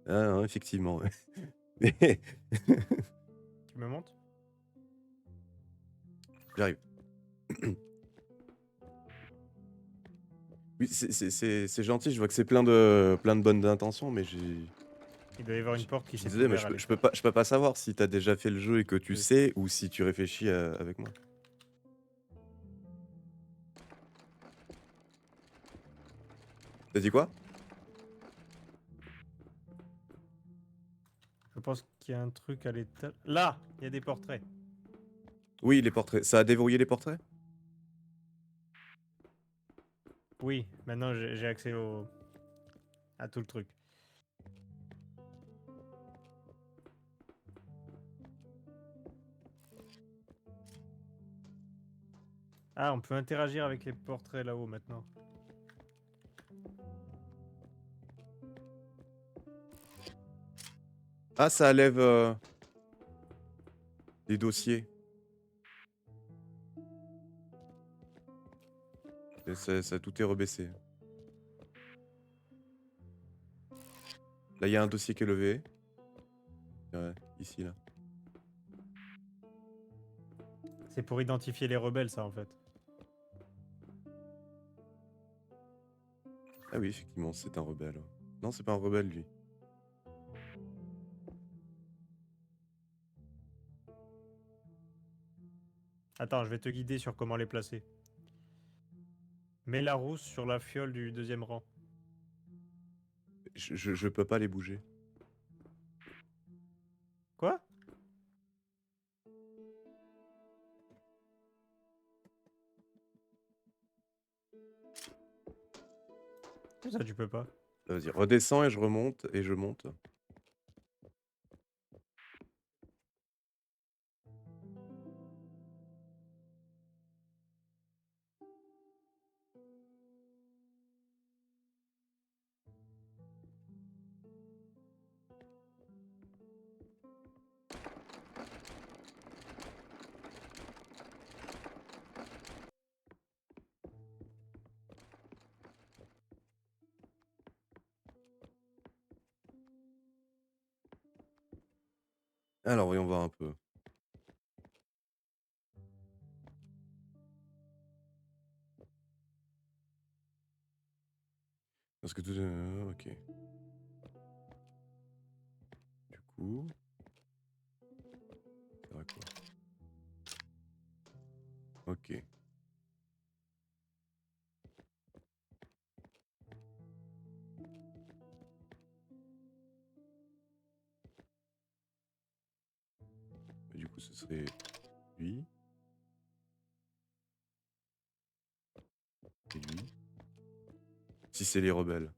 Ah non, effectivement, ouais. Mais Tu me montres? j'arrive. Oui, c'est gentil, je vois que c'est plein de bonnes intentions, mais Il doit y avoir une je porte qui je s'est disais, mais ouverte à je l'étage. peux pas savoir si tu as déjà fait le jeu et que tu Oui. sais ou si tu réfléchis, avec moi. Tu as dit quoi? Je pense qu'il y a un truc à l'étage. Là! Il y a des portraits. Oui, les portraits. Ça a déverrouillé les portraits? Oui, maintenant j'ai accès à tout le truc. Ah, on peut interagir avec les portraits là-haut maintenant. Ah, ça enlève, les dossiers et ça tout est rebaissé. Là, il y a un dossier qui est levé. Ouais, ici, là. C'est pour identifier les rebelles, ça en fait. Ah oui, effectivement, c'est un rebelle. Non, c'est pas un rebelle, lui. Attends, je vais te guider sur comment les placer. Mets la rousse sur la fiole du deuxième rang. Je peux pas les bouger. Quoi? Ça, tu peux pas. Vas-y, redescends et je remonte et je monte. Alors, voyons voir un peu. Parce que tout OK. Du coup, ça va quoi? OK. Du coup, ce serait lui et lui. Si c'est les rebelles.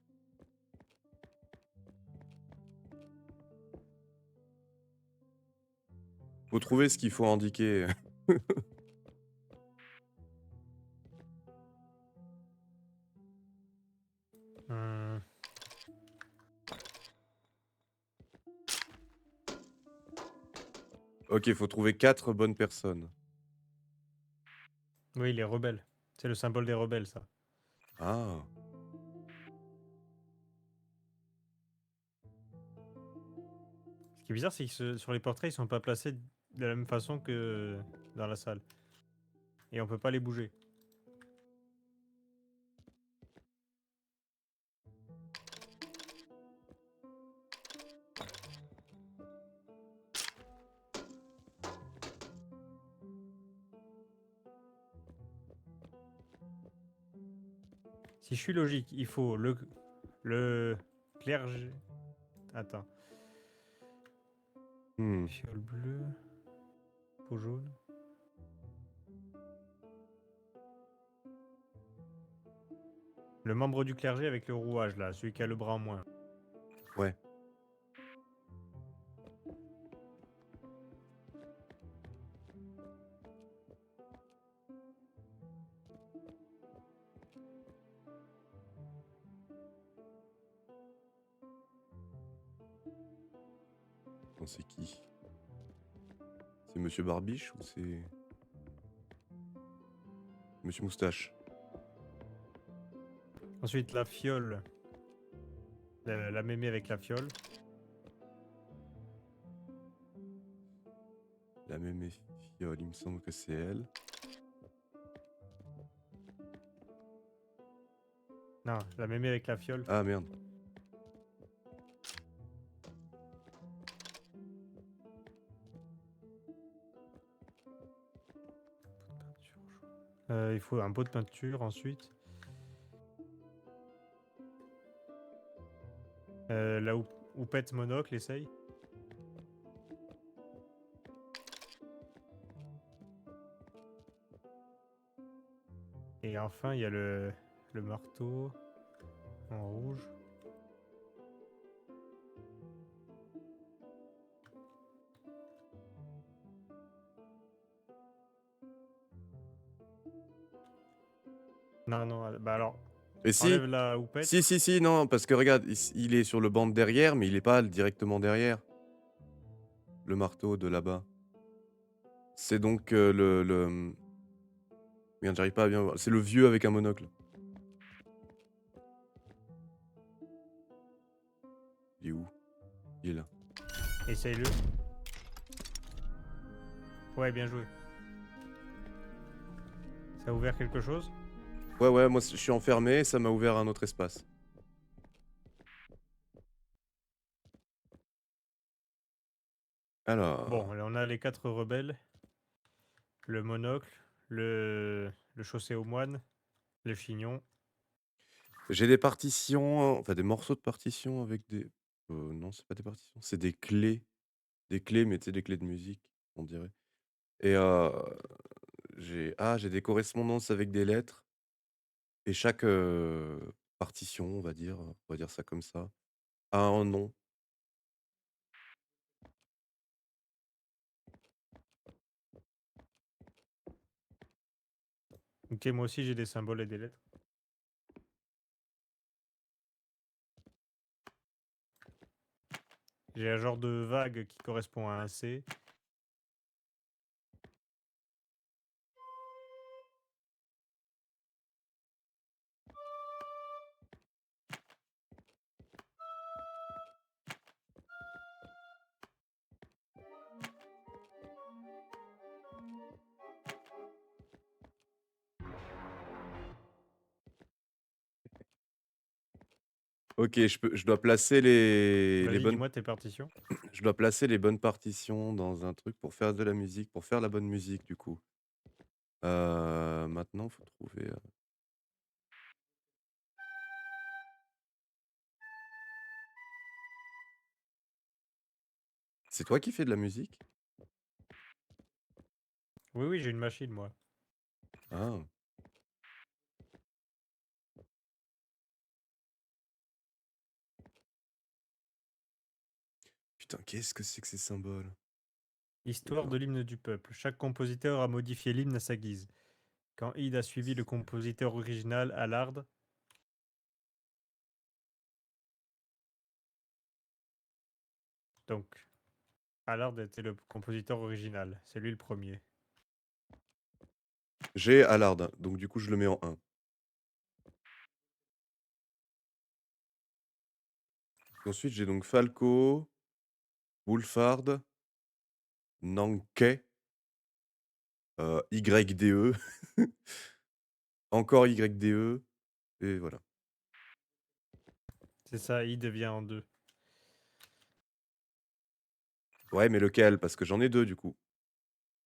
Faut trouver ce qu'il faut indiquer. Hmm. OK, faut trouver 4 bonnes personnes. Oui, les rebelles. C'est le symbole des rebelles, ça. Ah! Ce qui est bizarre, c'est que sur les portraits, ils sont pas placés de la même façon que dans la salle. Et on peut pas les bouger. Si je suis logique, il faut le clergé. Attends. Mmh. Fiole bleue, peau jaune. Le membre du clergé avec le rouage, là, celui qui a le bras en moins. Ouais. Attends, c'est qui? C'est Monsieur Barbiche ou c'est Monsieur Moustache? Ensuite, la fiole. La mémé avec la fiole. La même fiole, il me semble que c'est elle. Non, la mémé avec la fiole. Ah merde. Il faut un pot de peinture ensuite. La houppette monocle, essaye. Et enfin, il y a le marteau en rouge. Non, non, bah alors, Et si, enlève la houppette. si, non, parce que regarde, il est sur le banc de derrière, mais il est pas directement derrière. Le marteau de là-bas. C'est donc Merde, j'arrive pas à bien voir. C'est le vieux avec un monocle. Il est où? Il est là. Essaye-le. Ouais, bien joué. Ça a ouvert quelque chose? Ouais, moi je suis enfermé, ça m'a ouvert un autre espace. Bon, Alors, là, on a les 4 rebelles. Le monocle, le chaussé aux moines, le chignon. j'ai des partitions, enfin des morceaux de partitions avec des... non, c'est pas des partitions, c'est des clés. Des clés, mais tu sais, des clés de musique, on dirait. Et j'ai des correspondances avec des lettres. Et chaque partition, on va dire ça comme ça, a un nom. Ok, moi aussi j'ai des symboles et des lettres. J'ai un genre de vague qui correspond à un C. Ok, je dois placer les Vas-y, bonnes, dis-moi tes partitions. je dois placer les bonnes partitions dans un truc pour faire de la musique, pour faire la bonne musique du coup. Maintenant, faut trouver. C'est toi qui fais de la musique? Oui, oui, j'ai une machine, moi. Ah, putain, qu'est-ce que c'est que ces symboles? Histoire de l'hymne du peuple. Chaque compositeur a modifié l'hymne à sa guise. Quand Ide a suivi le compositeur original, Allard, donc Allard était le compositeur original. C'est lui le premier. J'ai Allard, donc du coup je le mets en 1. Ensuite, j'ai donc Falco, Wolfhard, Nanke, YDE, encore YDE, et voilà. C'est ça, Ide vient en 2. Ouais, mais lequel? Parce que j'en ai 2 du coup.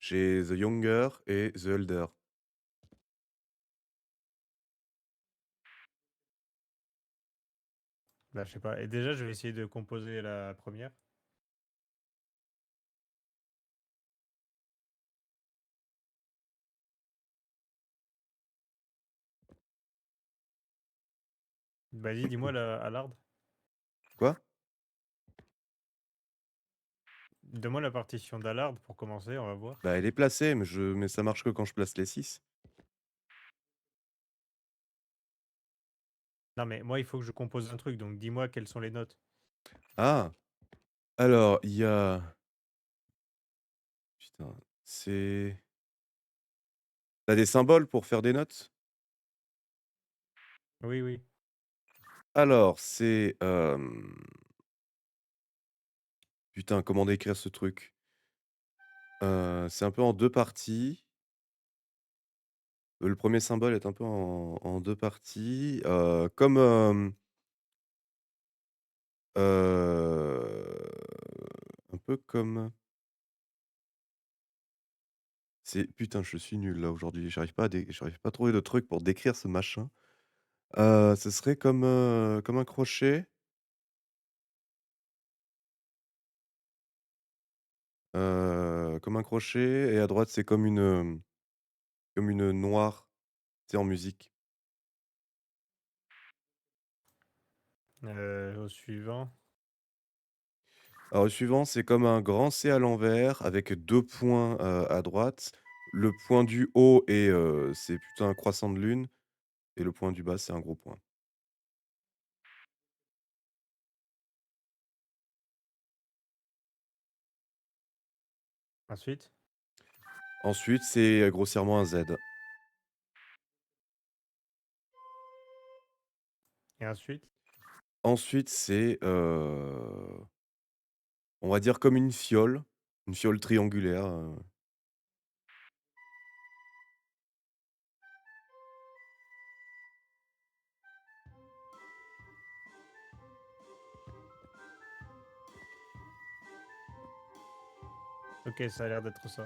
J'ai The Younger et The Elder. Bah, je sais pas. Et déjà, je vais essayer de composer la première. Vas-y, dis-moi Allard. Quoi? Donne-moi la partition d'Allard pour commencer, on va voir. Bah, elle est placée, mais ça marche que quand je place les 6. Non, mais moi, il faut que je compose un truc, donc dis-moi quelles sont les notes. Ah! Alors, il y a... Putain, c'est... T'as des symboles pour faire des notes? Oui, oui. Alors, c'est... Putain, comment décrire ce truc? C'est un peu en 2 parties. Le premier symbole est un peu en 2 parties, comme, un peu comme c'est putain, je suis nul là aujourd'hui, j'arrive pas à trouver de truc pour décrire ce machin. Ce serait comme un crochet, comme un crochet et à droite, c'est comme une noire, tu sais, en musique. Au suivant. Alors le suivant, c'est comme un grand C à l'envers avec 2 points, à droite. Le point du haut c'est plutôt un croissant de lune et le point du bas, c'est un gros point. Ensuite. Ensuite, c'est grossièrement un Z. Et ensuite. Ensuite, on va dire comme une fiole triangulaire, Ok, ça a l'air d'être ça.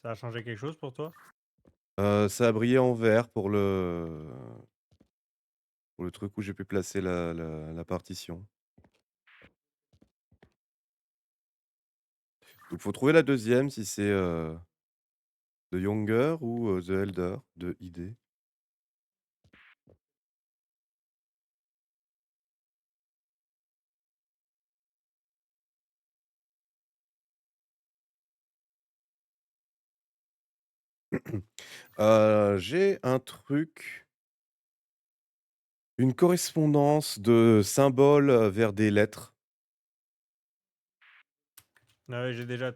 Ça a changé quelque chose pour toi? ça a brillé en vert pour le truc où j'ai pu placer la partition. Donc faut trouver la deuxième si c'est, The Younger ou, The Elder de ID. J'ai un truc, une correspondance de symboles, vers des lettres. Ah ouais, j'ai déjà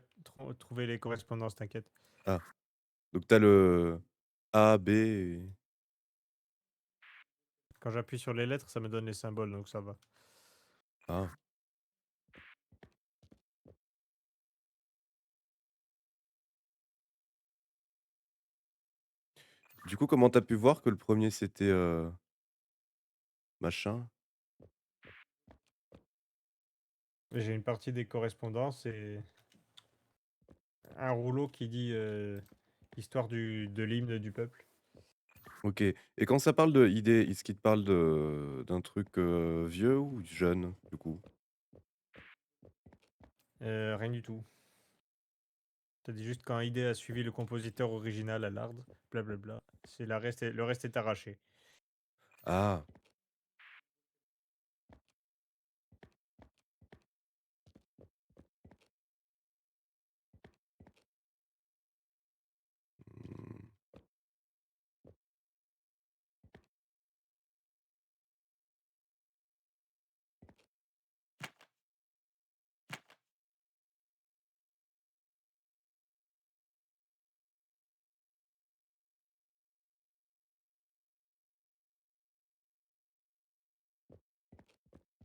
trouvé les correspondances, t'inquiète. Ah, donc tu as le A, B et Quand j'appuie sur les lettres, ça me donne les symboles, donc ça va. ah. Du coup, comment tu as pu voir que le premier c'était, machin? J'ai une partie des correspondances et un rouleau qui dit histoire de l'hymne du peuple. OK, et quand ça parle de ID, est-ce qu'il te parle d'un truc, vieux ou jeune, du coup? Rien du tout. T'as dit juste quand idée a suivi le compositeur original à l'art, blablabla. Le reste est arraché. Ah, mmh,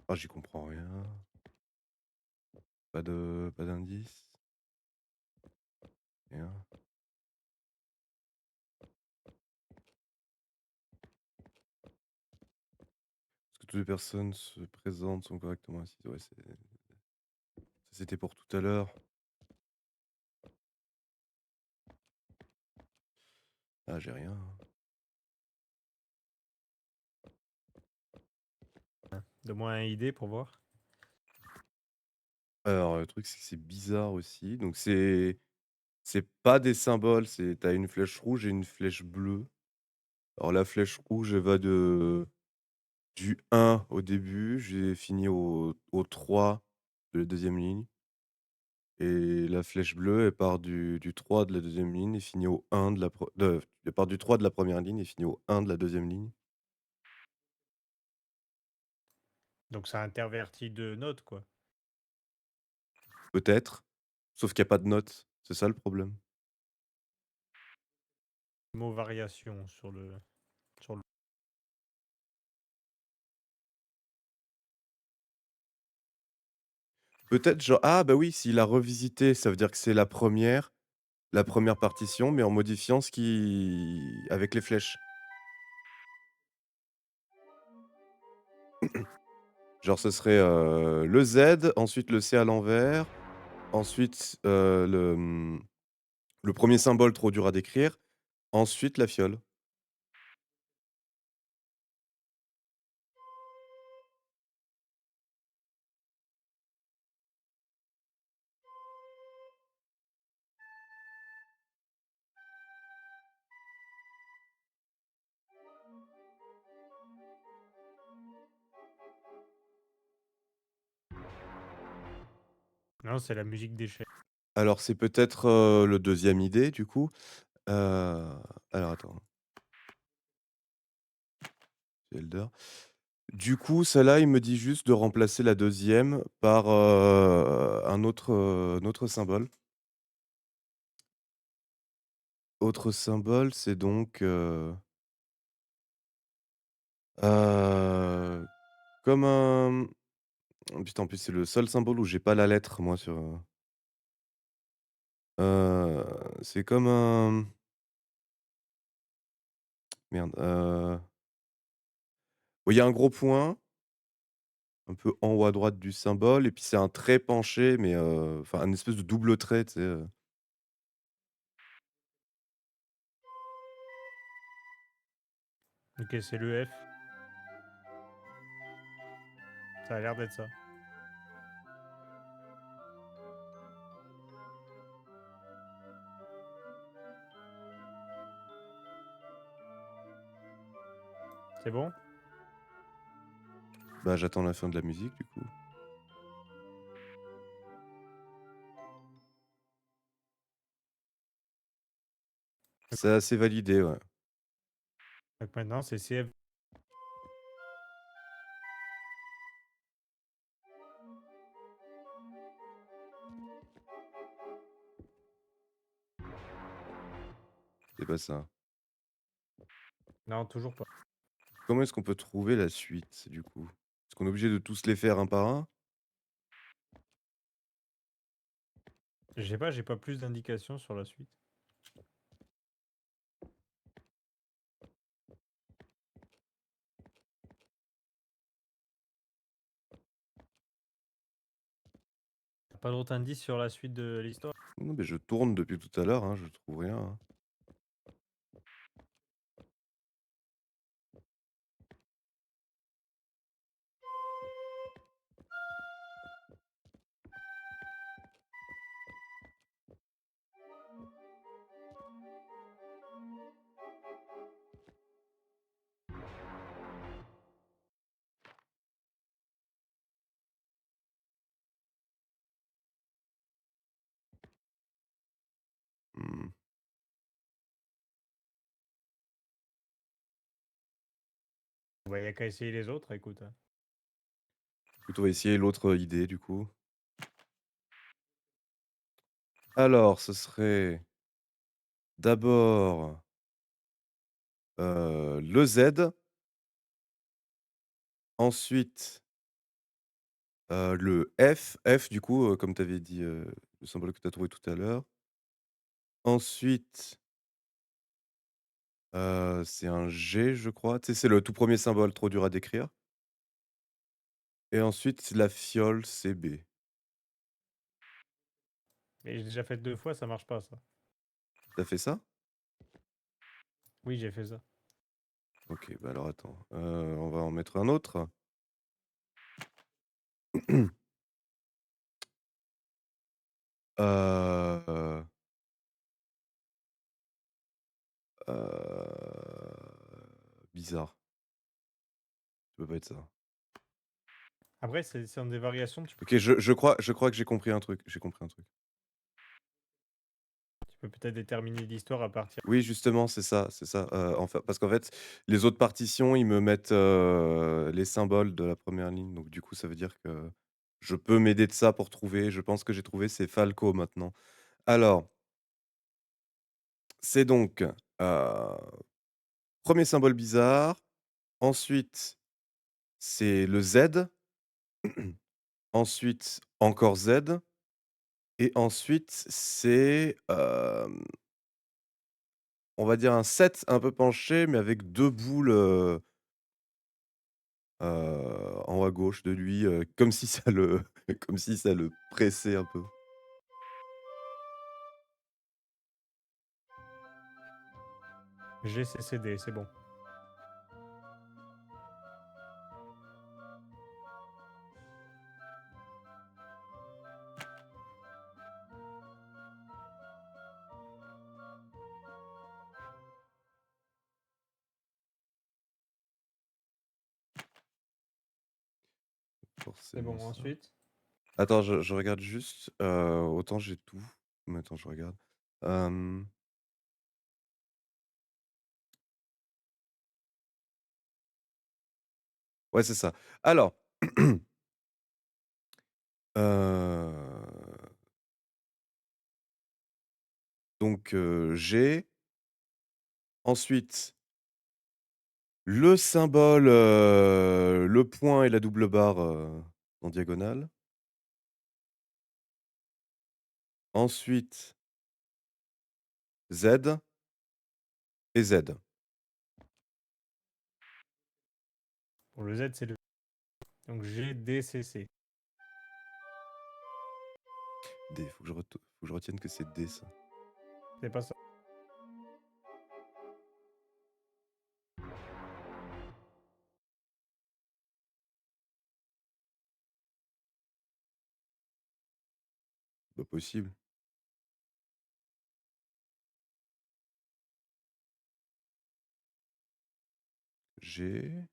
ah, j'y comprends rien. Pas d'indice? Rien? Est-ce que toutes les personnes se présentent sont correctement assises? Ouais, c'est ça, c'était pour tout à l'heure. Ah, j'ai rien, hein. Donne-moi un idée pour voir. Alors, le truc, c'est que c'est bizarre aussi, donc c'est pas des symboles, c'est tu as une flèche rouge et une flèche bleue. Alors la flèche rouge, elle va de du 1 au début, j'ai fini au 3 de la deuxième ligne et la flèche bleue, elle part du 3 de la deuxième ligne et finit au 1 de la pre de elle part du 3 de la première ligne et finit au 1 de la deuxième ligne. Donc ça intervertit deux notes, quoi. Peut-être, sauf qu'il y a pas de notes, c'est ça le problème. mot variation sur le Peut-être genre ah bah oui, s'il a revisité, ça veut dire que c'est la première partition, mais en modifiant ce qui avec les flèches. Genre ce serait, le Z, ensuite le C à l'envers, ensuite, le 1er symbole trop dur à décrire, ensuite la fiole. non, c'est la musique d'échelle. Alors c'est peut-être, le deuxième idée du coup, heu, alors attends, Zelda. Du coup, celle-là, il me dit juste de remplacer la deuxième par, un autre symbole. Autre symbole, c'est donc, heu, comme un oh putain, en plus, c'est le seul symbole où j'ai pas la lettre moi sur, c'est comme un merde, bon, il y a un gros point, un peu en haut à droite du symbole et puis c'est un trait penché mais, enfin, un espèce de double trait, tu sais, OK, c'est le F. Ça a l'air d'être ça. C'est bon? Bah, j'attends la fin de la musique du coup. C'est assez validé, ouais. Donc maintenant, c'est CF. C'est pas ça. Non, toujours pas. Comment est-ce qu'on peut trouver la suite du coup? Est-ce qu'on est obligé de tous les faire un par un? Je sais pas, j'ai pas plus d'indications sur la suite. Tu pas d'autres indices sur la suite de l'histoire? Non, mais je tourne depuis tout à l'heure, hein, je trouve rien, hein. Mmh. Bah, y a qu'à essayer les autres, écoute, hein. Écoute, on va essayer l'autre idée du coup. Alors, ce serait d'abord, le Z, ensuite, le F, F du coup, comme tu avais dit, le symbole que tu as trouvé tout à l'heure. Ensuite, c'est un G je crois, tu sais, c'est le tout premier symbole trop dur à décrire et ensuite la fiole, c'est B. Mais j'ai déjà fait 2 fois, ça marche pas ça. Tu as fait ça? Oui, j'ai fait ça. OK, bah, alors attends, on va en mettre un autre. Heu bizarre, ça peut pas être ça. Après, c'est dans des variations, OK, je crois que j'ai compris un truc. tu peux peut-être déterminer l'histoire à partir. Oui, justement, c'est ça, enfin parce qu'en fait, les autres partitions, ils me mettent, les symboles de la première ligne, donc du coup, ça veut dire que je peux m'aider de ça pour trouver. Je pense que j'ai trouvé, c'est Falco maintenant. Alors, c'est donc Heu, 1 symbole bizarre, ensuite c'est le Z, ensuite encore Z et ensuite c'est, on va dire un 7 un peu penché mais avec 2 boules, en haut à gauche de lui, comme si ça le comme si ça le pressait un peu. GCCD, c'est bon. C'est Forcément bon, ça. ensuite? Attends, je regarde juste, autant j'ai tout, mais attends, je regarde. Hem, ouais, c'est ça. Alors, heu, donc j'ai ensuite le symbole, le point et la double barre, en diagonale. Ensuite Z et Z. Pour le Z, c'est le donc GDCC. D, faut que je retienne que c'est D ça. C'est pas ça. Pas possible. G,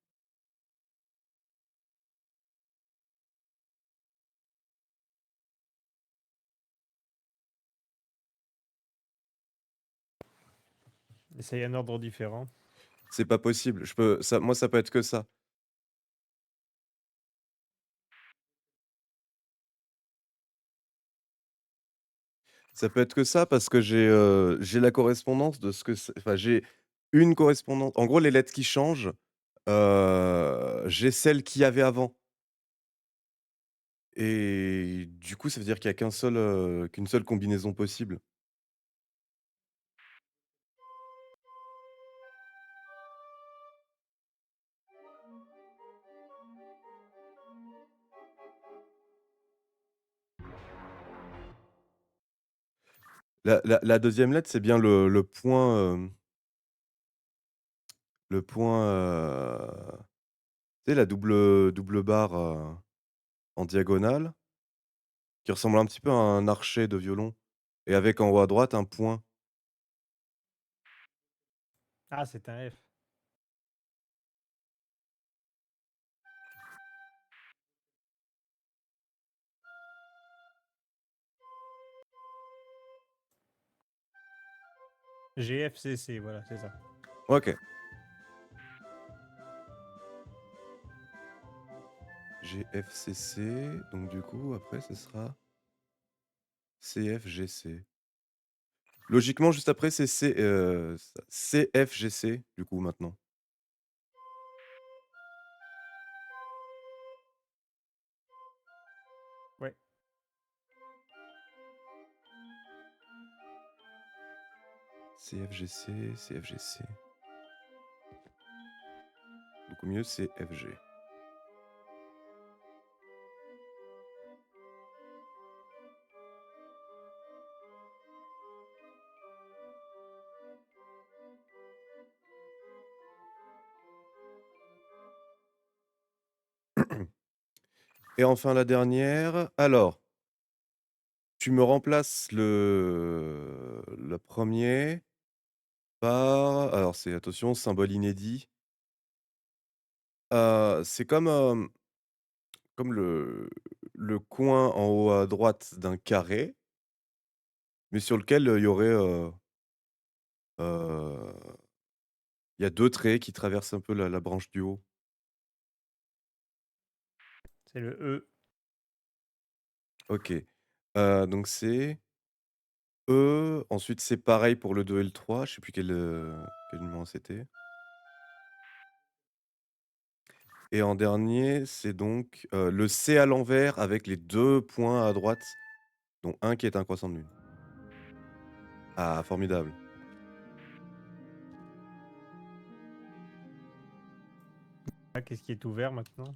Essaye un ordre différent. c'est pas possible. Je peux ça moi ça peut être que ça. Ça peut être que ça parce que j'ai la correspondance de ce que c'est enfin j'ai une correspondance en gros les lettres qui changent, j'ai celles qu'il y avait avant et du coup ça veut dire qu'il y a qu'une seule combinaison possible. La 2e lettre c'est bien le point, le point, tu sais la double barre, en diagonale qui ressemble un petit peu à un archet de violon et avec en haut à droite un point. Ah, c'est un F. GFCC, voilà, c'est ça. OK. GFCC, donc du coup, après, ce sera CFGC. Logiquement, juste après, c'est CFGC, du coup, maintenant. Ouais. CFGC, CFGC. Donc au mieux, c'est FG. Et enfin, la dernière. Alors, tu me remplaces le premier par alors c'est attention, symbole inédit. C'est comme, comme le coin en haut à droite d'un carré, mais sur lequel, il y aurait, heu, il y a 2 traits qui traversent un peu la branche du haut. C'est le E. OK. Donc c'est Ensuite, c'est pareil pour le 2 et le 3. Je sais plus quel numéro c'était. Et en dernier, c'est donc, le C à l'envers avec les 2 points à droite, dont un qui est un croissant de lune. Ah, formidable. Ah, qu'est-ce qui est ouvert maintenant?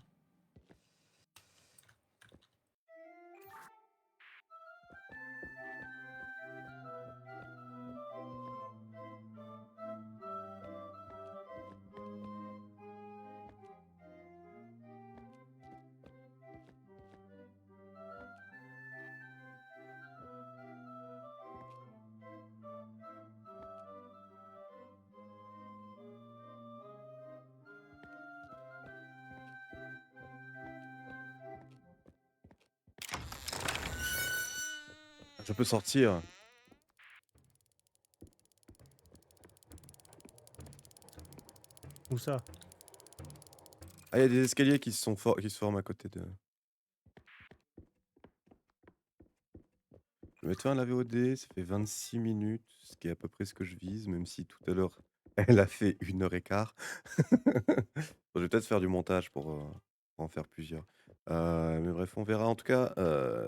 Je peux sortir. Où ça? Ah, il y a des escaliers qui se forment à côté de je vais mettre fin à la VOD, ça fait 26 minutes, ce qui est à peu près ce que je vise, même si tout à l'heure, elle a fait 1 heure et quart. Je vais peut-être faire du montage pour en faire plusieurs. Mais bref, on verra. En tout cas,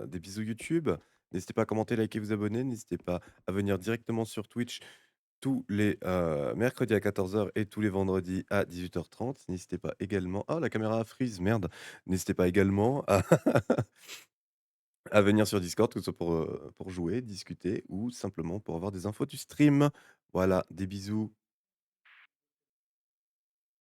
des bisous YouTube. N'hésitez pas à commenter, liker, vous abonner. N'hésitez pas à venir directement sur Twitch tous les, mercredis à 14 h et tous les vendredis à 18 h 30. N'hésitez pas également la caméra a freeze, merde. N'hésitez pas également à à venir sur Discord, que ce soit pour jouer, discuter ou simplement pour avoir des infos du stream. Voilà, des bisous.